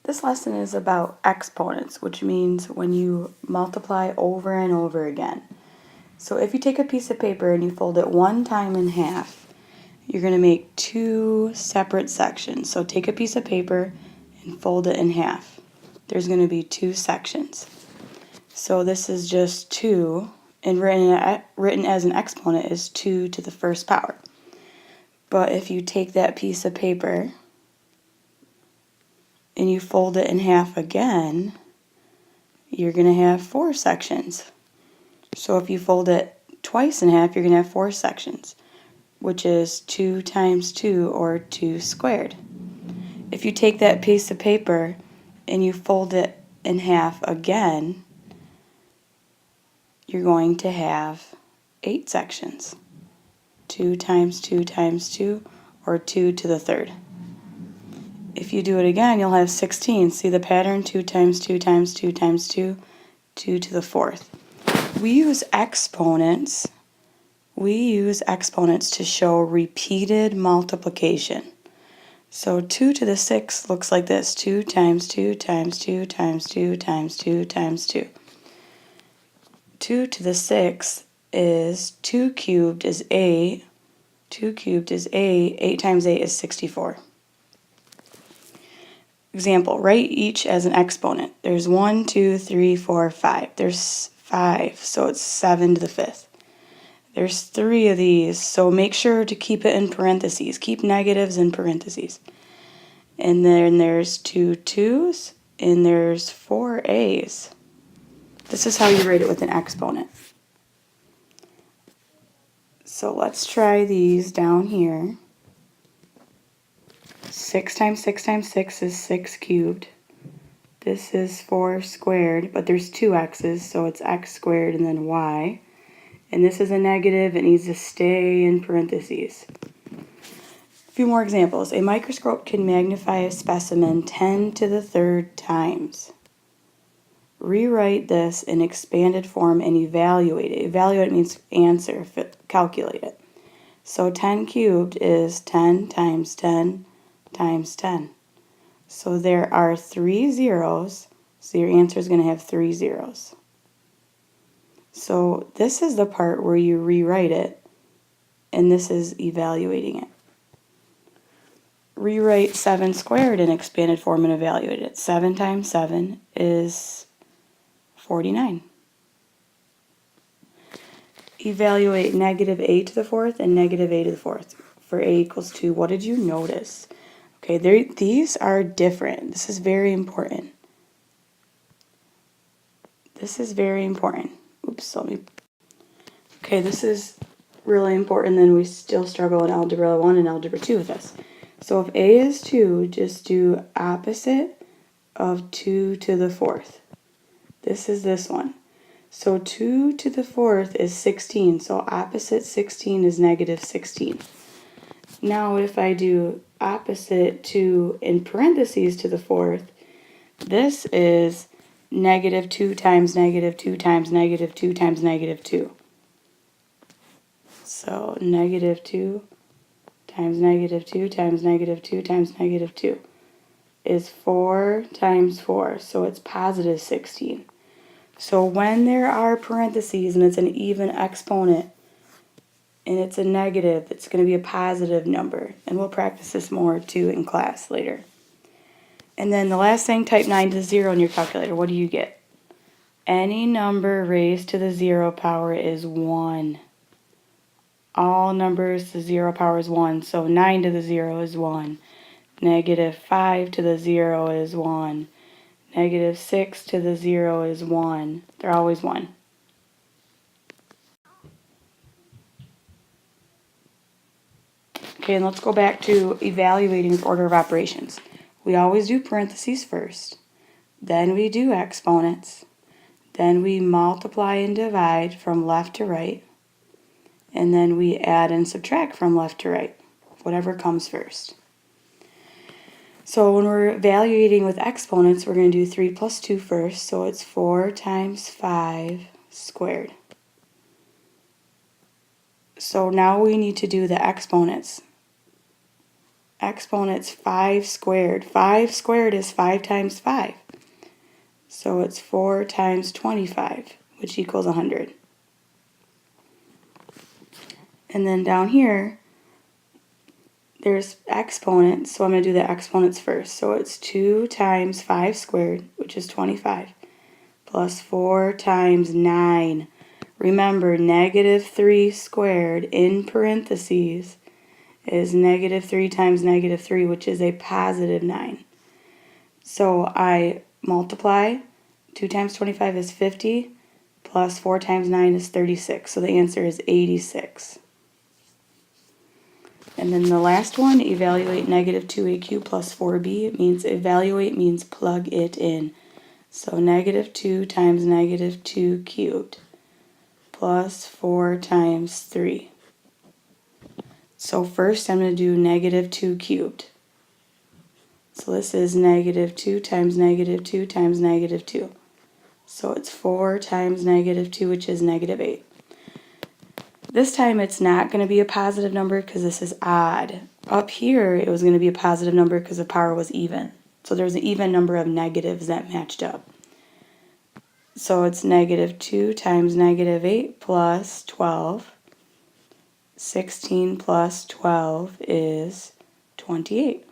This lesson is about exponents, which means when you multiply over and over again. So if you take a piece of paper and you fold it one time in half, you're going to make two separate sections. So take a piece of paper and fold it in half. There's going to be two sections. So this is just 2, and written as an exponent is 2 to the first power. But if you take that piece of paper and you fold it in half again, you're going to have 4 sections. So if you fold it twice in half, you're going to have 4 sections, which is 2 times 2, or 2 squared. If you take that piece of paper and you fold it in half again, you're going to have 8 sections. 2 times 2 times 2, or 2 to the third. If you do it again, you'll have 16. See the pattern? 2 times 2 times 2 times 2, 2 to the fourth. We use exponents to show repeated multiplication. So 2 to the 6 looks like this. 2 times 2 times 2 times 2 times 2 times 2. 2 to the 6 is 2 cubed is 8. 2 cubed is 8. 8 times 8 is 64. Example, write each as an exponent. There's 1, 2, 3, 4, 5. There's 5, so it's 7 to the 5th. There's 3 of these, so make sure to keep it in parentheses. Keep negatives in parentheses. And then there's 2 2's, and there's 4 A's. This is how you write it with an exponent. So let's try these down here. 6 times 6 times 6 is 6 cubed. This is 4 squared, but there's 2 x's, so it's x squared and then y. And this is a negative, it needs to stay in parentheses. A few more examples. A microscope can magnify a specimen 10 to the third times. Rewrite this in expanded form and evaluate it. Evaluate means answer, calculate it. So 10 cubed is 10 times 10 times 10. So there are 3 zeros, so your answer is going to have 3 zeros. So this is the part where you rewrite it, and this is evaluating it. Rewrite 7 squared in expanded form and evaluate it. 7 times 7 is 49. Evaluate negative a to the fourth and negative a to the fourth. For a equals 2, what did you notice? Okay, these are different. This is very important. This is very important. Oops, Okay, this is really important, then we still struggle in Algebra 1 and Algebra 2 with this. So if a is 2, just do opposite of 2 to the fourth. This is this one. So 2 to the fourth is 16, so opposite 16 is negative 16. Now if I do opposite 2 in parentheses to the fourth, this is negative 2 times negative 2 times negative 2 times negative 2. So negative 2 times negative 2 times negative 2 times negative 2 is 4 times 4, so it's positive 16. So when there are parentheses and it's an even exponent and it's a negative, it's going to be a positive number. And we'll practice this more too in class later. And then the last thing, type 9 to 0 in your calculator. What do you get? Any number raised to the 0 power is 1. All numbers to the 0 power is 1. So 9 to the 0 is 1. Negative 5 to the 0 is 1. Negative 6 to the 0 is 1. They're always 1. Okay, and let's go back to evaluating with order of operations. We always do parentheses first. Then we do exponents. Then we multiply and divide from left to right. And then we add and subtract from left to right, whatever comes first. So when we're evaluating with exponents, we're going to do 3 plus 2 first. So it's 4 times 5 squared. So now we need to do the exponents. exponent's 5 squared. 5 squared is 5 times 5. So it's 4 times 25, which equals 100. And then down here, there's exponents, so I'm going to do the exponents first. So it's 2 times 5 squared, which is 25, plus 4 times 9. Remember, negative 3 squared in parentheses is negative 3 times negative 3, which is a positive 9. So I multiply. 2 times 25 is 50, plus 4 times 9 is 36. So the answer is 86. And then the last one, evaluate negative 2a cubed plus 4b. It means evaluate means plug it in. So negative 2 times negative 2 cubed plus 4 times 3. So first I'm going to do negative 2 cubed. So this is negative 2 times negative 2 times negative 2. So it's 4 times negative 2, which is negative 8. This time it's not going to be a positive number because this is odd. Up here it was going to be a positive number because the power was even. So there's an even number of negatives that matched up. So it's negative 2 times negative 8 plus 12. 16 plus 12 is 28.